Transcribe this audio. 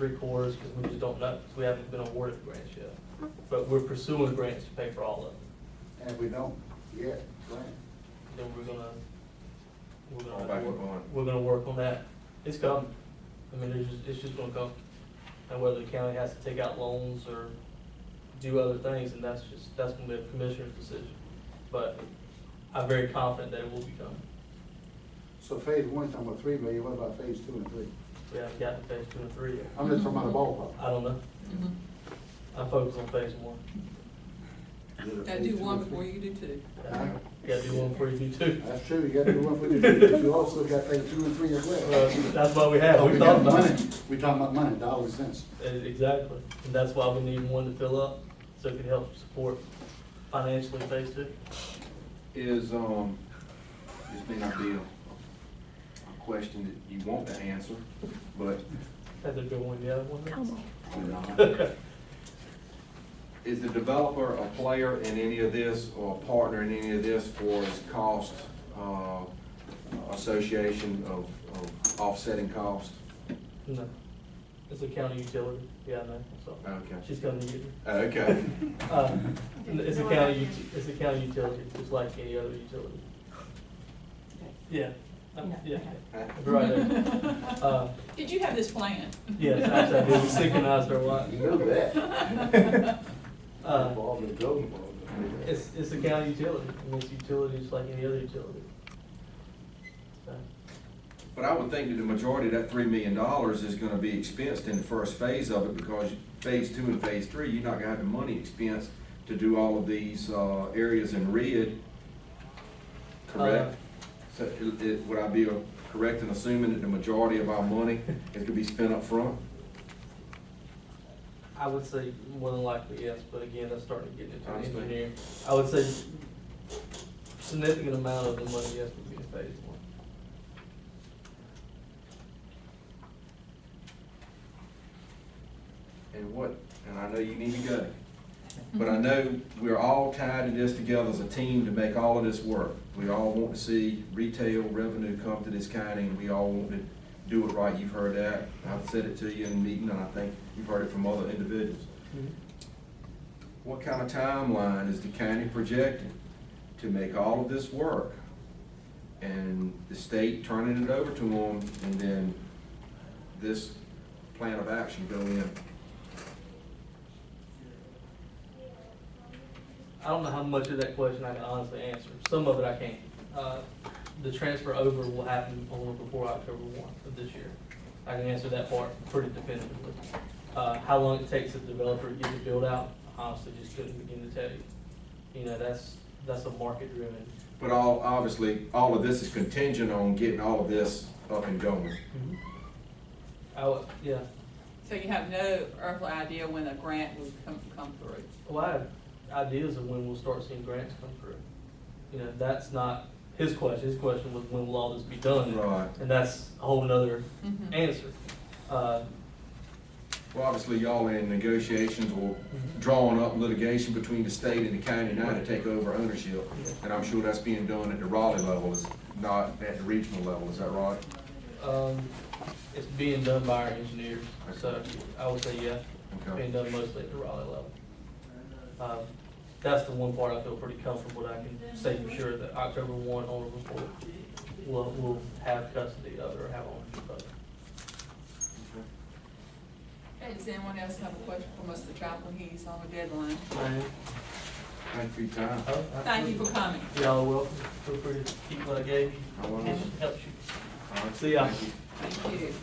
3/4, because we just don't know, because we haven't been awarded grants yet. But we're pursuing grants to pay for all of it. And if we don't get grant, Then we're All gonna back work, and going. we're gonna work on that. It's coming. I mean, it's just gonna come. And whether the county has to take out loans or do other things, and that's gonna be a commissioner's decision. But I'm very confident that it will be coming. so phase one, talking about 3 million, what about phase 2 and 3? We haven't gotten to phase 2 and 3 yet. I'm just talking about the ballpark. I don't know. I'm focused on phase 1. Gotta do one before you do two. Huh? You gotta do one before you do 2. That's true, you gotta do one for the, but you also got phase 2 and 3 as well. That's why we have, Oh, we got thought about money. it. We talking about money, dollars, cents. Exactly. And that's why we need one to fill up, so it can help support financially phase 2. Is, this may not be a question that you want to answer, but Has there been one, the other one? probably not. Okay. Is the developer a player in any of this or a partner in any of this for its cost, association of offsetting cost? No. It's a county utility. Yeah, I know, so. Okay. She's coming to get me. Okay. It's a county utility, just like any other utility. Yeah. Yeah. Right there. Did you have this plan? Yes, actually, I did. We synchronized our watch. You know that. Involved in building. It's a county utility. I mean, it's a utility just like any other utility. So, But I would think that the majority of that $3 million is gonna be expensed in the first phase of it, because phase 2 and phase 3, you're not gonna have the money expensed to do all of these, areas in red, correct? So would I be correct in assuming that the majority of our money is gonna be spent up front? I would say more than likely, yes, but again, that's starting to get into I understand. engineering. I would say significant amount of the money, yes, would be in phase 1. And I know you need to go, but I know we're all tied in this together as a team to make all of this work. We all want to see retail revenue come to this county, and we all want to do it right. You've heard that. I've said it to you in the meeting, and I think you've heard it from other individuals. What kind of timeline is the county projecting to make all of this work? And the state turning it over to them, and then this plan of action go in? I don't know how much of that question I can honestly answer. Some of it I can. The transfer over will happen on or before October 1 of this year. I can answer that part pretty definitively. How long it takes the developer to get it built out, I honestly just couldn't begin to tell you. You know, that's a market driven. But obviously, all of this is contingent on getting all of this up and going. Yeah. So you have no earthly idea when a grant will come through? Well, I have ideas of when we'll start seeing grants come through. You know, that's not his question. His question was, when will all this be done? Right. And that's a whole nother answer. Well, obviously, y'all are in negotiations or drawing up litigation between the state and the county now to take over ownership. And I'm sure that's being done at the Raleigh level, is not at the regional level, is that right? It's being done by our engineers, so I would say, yeah, it's Okay. being done mostly at the Raleigh level. That's the one part I feel pretty comfortable that I can say for sure that October 1 on or before, we'll have custody of it or have ownership of it. Okay, does anyone else have a question for Mr. Chappell? He's on a deadline. Thank you for your time. Thank you for coming. Y'all are welcome. Feel free to keep what I gave you. I will. It helps you. All right. See ya. Thank you. Thank you.